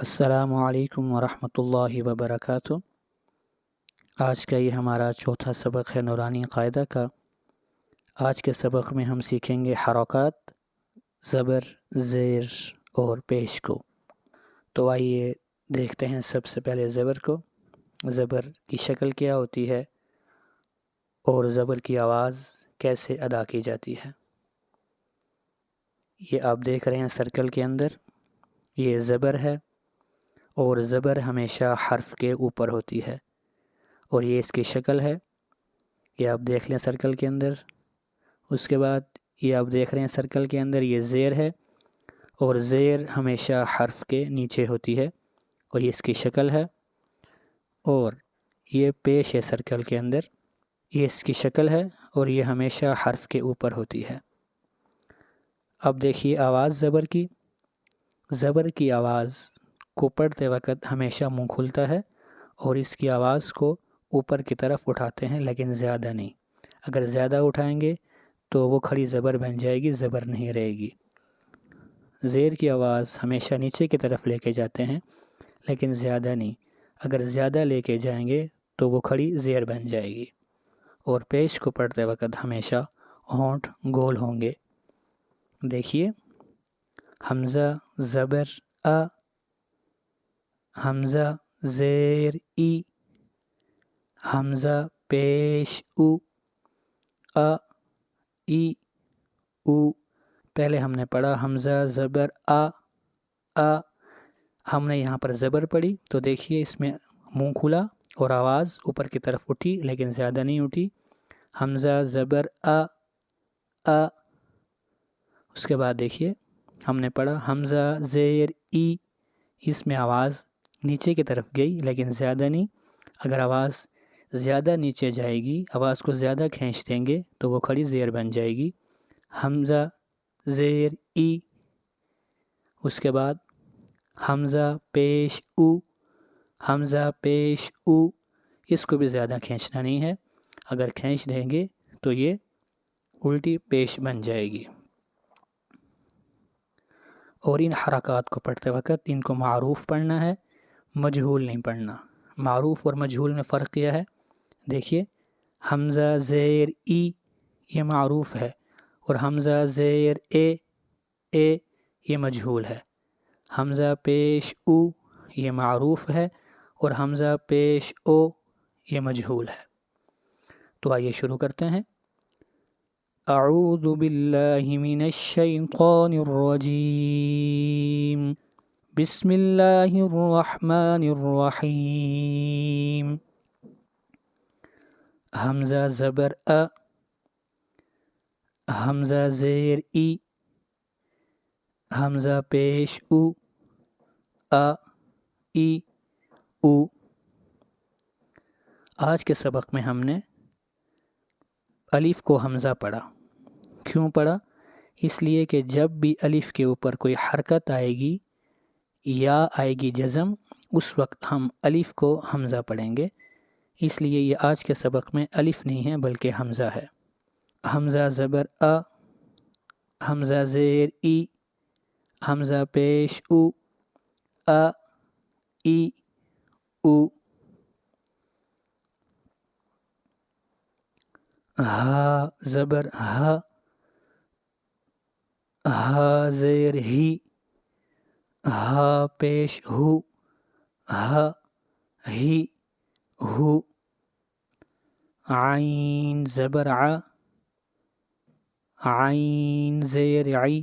السلام علیکم ورحمۃ اللہ وبرکاتہ۔ آج کا یہ ہمارا چوتھا سبق ہے نورانی قاعدہ کا۔ آج کے سبق میں ہم سیکھیں گے حرکات، زبر، زیر اور پیش کو۔ تو آئیے دیکھتے ہیں سب سے پہلے زبر کو۔ زبر کی شکل کیا ہوتی ہے اور زبر کی آواز کیسے ادا کی جاتی ہے۔ یہ آپ دیکھ رہے ہیں سرکل کے اندر، یہ زبر ہے اور زبر ہمیشہ حرف کے اوپر ہوتی ہے اور یہ اس کی شکل ہے۔ یہ آپ دیکھ لیں سرکل کے اندر۔ اس کے بعد یہ آپ دیکھ رہے ہیں سرکل کے اندر یہ زیر ہے اور زیر ہمیشہ حرف کے نیچے ہوتی ہے اور یہ اس کی شکل ہے۔ اور یہ پیش ہے سرکل کے اندر، یہ اس کی شکل ہے اور یہ ہمیشہ حرف کے اوپر ہوتی ہے۔ اب دیکھیے آواز زبر کی۔ زبر کی آواز کو پڑھتے وقت ہمیشہ منہ کھلتا ہے اور اس کی آواز کو اوپر کی طرف اٹھاتے ہیں، لیکن زیادہ نہیں۔ اگر زیادہ اٹھائیں گے تو وہ کھڑی زبر بن جائے گی، زبر نہیں رہے گی۔ زیر کی آواز ہمیشہ نیچے کی طرف لے کے جاتے ہیں لیکن زیادہ نہیں۔ اگر زیادہ لے کے جائیں گے تو وہ کھڑی زیر بن جائے گی۔ اور پیش کو پڑھتے وقت ہمیشہ ہونٹ گول ہوں گے۔ دیکھیے حمزہ زبر ا، حمزہ زیر ای، حمزہ پیش او، ا ای او۔ پہلے ہم نے پڑھا حمزہ زبر ا، ہم نے یہاں پر زبر پڑھی تو دیکھیے اس میں منہ کھلا اور آواز اوپر کی طرف اٹھی لیکن زیادہ نہیں اٹھی۔ حمزہ زبر ا، اس کے بعد دیکھیے ہم نے پڑھا حمزہ زیر ای، اس میں آواز نیچے کی طرف گئی لیکن زیادہ نہیں۔ اگر آواز زیادہ نیچے جائے گی، آواز کو زیادہ کھینچ دیں گے تو وہ کھڑی زیر بن جائے گی۔ حمزہ زیر ای، اس کے بعد حمزہ پیش او، حمزہ پیش او، اس کو بھی زیادہ کھینچنا نہیں ہے۔ اگر کھینچ دیں گے تو یہ الٹی پیش بن جائے گی۔ اور ان حرکات کو پڑھتے وقت ان کو معروف پڑھنا ہے، مجہول نہیں پڑھنا۔ معروف اور مجہول میں فرق کیا ہے؟ دیکھیے حمزہ زیر ای یہ معروف ہے اور حمزہ زیر اے یہ مجہول ہے۔ حمزہ پیش او یہ معروف ہے اور حمزہ پیش او یہ مجہول ہے۔ تو آئیے شروع کرتے ہیں۔ اعوذ باللہ من الشیطان الرجیم، بسم اللہ الرحمن الرحیم۔ حمزہ زبر ا، حمزہ زیر ای، حمزہ پیش او، ا ای او۔ آج کے سبق میں ہم نے الف کو حمزہ پڑھا۔ کیوں پڑھا؟ اس لیے کہ جب بھی الف کے اوپر کوئی حرکت آئے گی یا آئے گی جزم، اس وقت ہم الف کو حمزہ پڑھیں گے۔ اس لیے یہ آج کے سبق میں الف نہیں ہے بلکہ حمزہ ہے۔ حمزہ زبر ا، حمزہ زیر ای، حمزہ پیش او، ا ای او۔ ہا زبر ہ، ہا زیر ہی، ہا پیش ہو، ہ ہی ہو۔ عین زبر ع، عین زیر عی،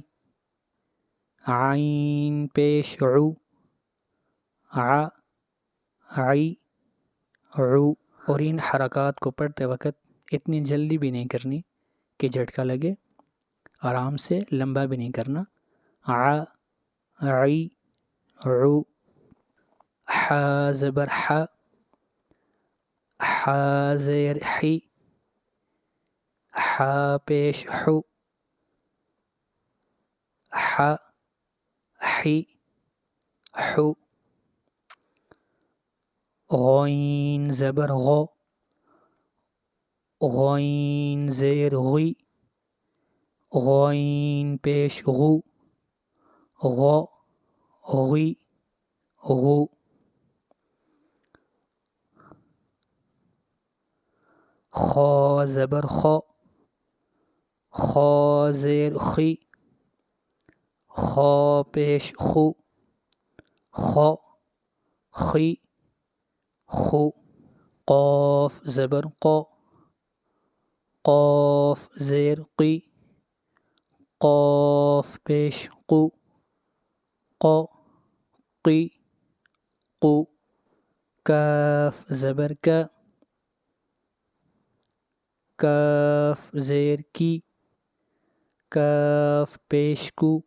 عین پیش عو، ع عی عو۔ اور ان حرکات کو پڑھتے وقت اتنی جلدی بھی نہیں کرنی کہ جھٹکا لگے، آرام سے، لمبا بھی نہیں کرنا۔ ع عی عو۔ ح زبر ح، ح زیر حی، ح پیش حو، ح حی حو۔ غین زبر غ، غین زیر غی، غین پیش غو، غ غی غو خا زبر خو خا زیر خی خا پیش خو خو خی خو قاف زبر قو قاف زیر قی قاف پیش قو قو قی قو کاف زبر کا کاف زیر کی کاف پیش کو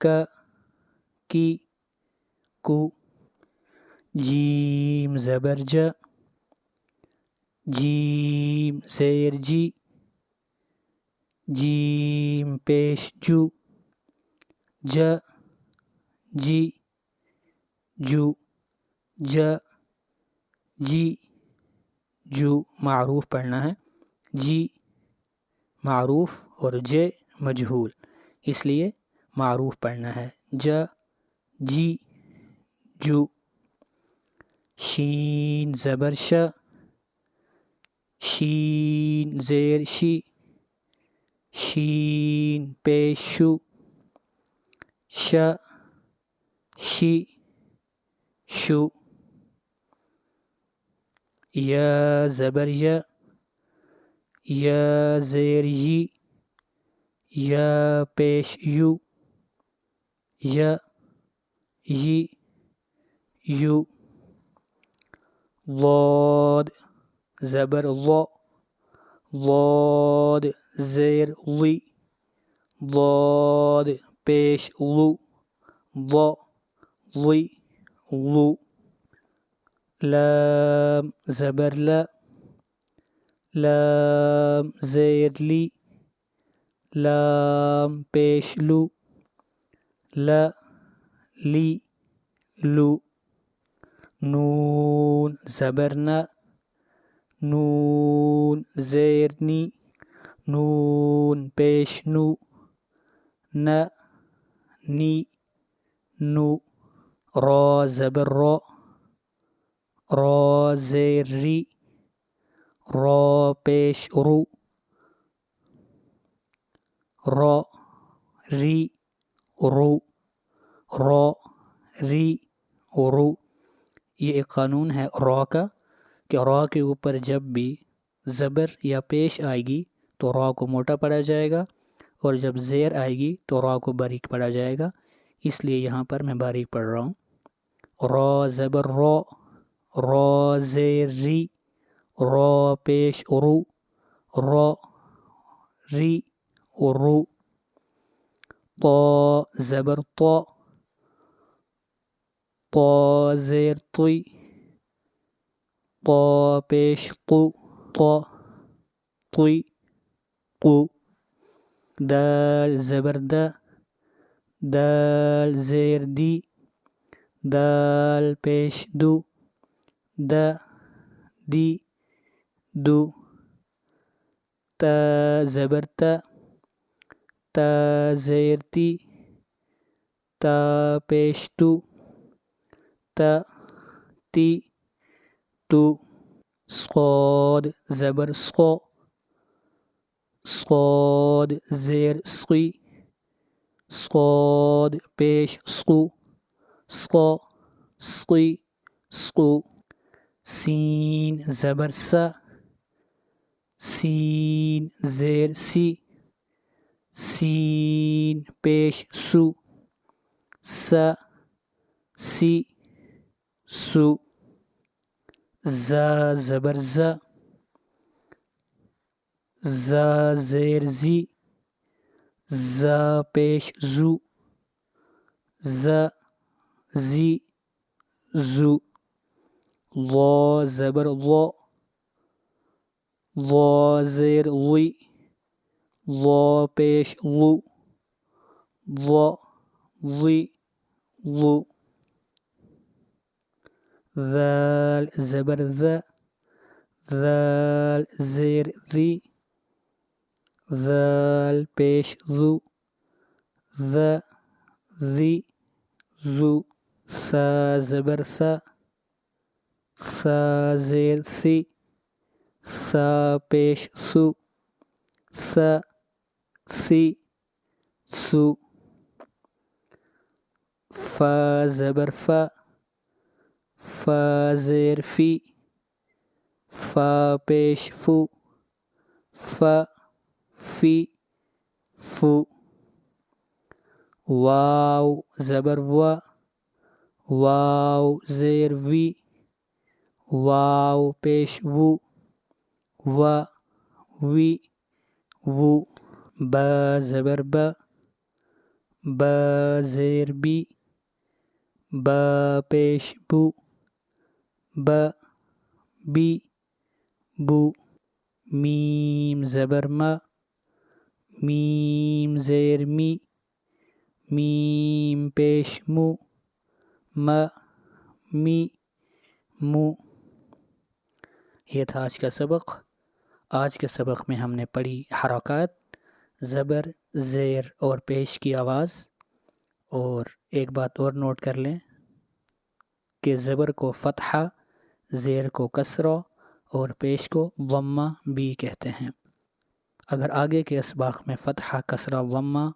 کا کی کو جیم زبر جا جیم زیر جی جیم پیش جو جا جی جو جا جی جو معروف پڑھنا ہے، جی معروف اور جے مجہول، اس لیے معروف پڑھنا ہے، جا جی جو شین زبر ش شین زیر شی شین پیش شو ش شی شو یا زبر یا یا زیر یی یا پیش یو یا یی یو ضاد زبر ضو ضاد زیر ضی ضاد پیش لو ضو ضی لو لام زبر لا لام زیر لی لام پیش لو لا لی لو نون زبر نا نون زیر نی نون پیش نو نا نی نو را زبر را را زیر ری را پیش رو را ری رو را ری رو یہ ایک قانون ہے را کا کہ را کے اوپر جب بھی زبر یا پیش آئے گی تو را کو موٹا پڑھا جائے گا، اور جب زیر آئے گی تو را کو باریک پڑھا جائے گا، اس لیے یہاں پر میں باریک پڑھ رہا ہوں۔ را زبر را را زیر ری را پیش رو را ری رو طا زبر طا طا زیر طی طا پیش قو طا طی قو دال زبر دا دال زیر دی دال پیش دو دا دی دو تا زبر تا تا زیر تی تا پیش تو تا تی تو صاد زبر سقو صاد زیر سقی صاد پیش سقو سقو سقی سقو سین زبر سا سین زیر سی سین پیش سو سا سی سو زا زبر زا زا زیر زی زا پیش زو زا زی زو ضا زبر ضا ضا زیر ضی ضا پیش لو ضا ضی ضو ذال زبر ذا ذال زیر ذی ذال پیش ذو ذا ذی زو، سا زبر سا، سا زیر سی، سا پیش سو، سا سی سو، فا زبر فا، فا زیر فی، فا پیش فو، فا فی فو، واو زبر وا، واو زیر وی، واو پیش وو، وا وی وو، با زبر با، با زیر بی، با پیش بو، با بی بو، میم زبر ما، میم زیر می، میم پیش مو، ما می مو۔ یہ تھا آج کا سبق۔ آج کے سبق میں ہم نے پڑھی حرکات، زبر، زیر اور پیش کی آواز۔ اور ایک بات اور نوٹ کر لیں کہ زبر کو فتحہ، زیر کو کسرہ اور پیش کو ضمہ بھی کہتے ہیں۔ اگر آگے کے اسباق میں فتحہ، کسرہ، ضمہ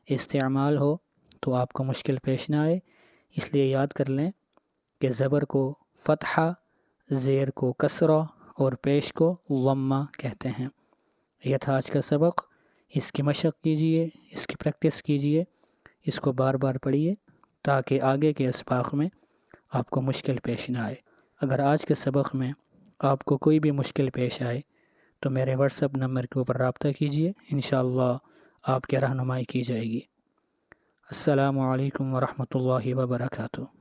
استعمال ہو تو آپ کو مشکل پیش نہ آئے، اس لیے یاد کر لیں کہ زبر کو فتحہ، زیر کو کسرہ اور پیش کو ضمہ کہتے ہیں۔ یہ تھا آج کا سبق۔ اس کی مشق کیجیے، اس کی پریکٹس کیجیے، اس کو بار بار پڑھیے تاکہ آگے کے اسباق میں آپ کو مشکل پیش نہ آئے۔ اگر آج کے سبق میں آپ کو کوئی بھی مشکل پیش آئے تو میرے واٹس ایپ نمبر کے اوپر رابطہ کیجیے، انشاءاللہ آپ کی رہنمائی کی جائے گی۔ السلام علیکم ورحمۃ اللہ وبرکاتہ۔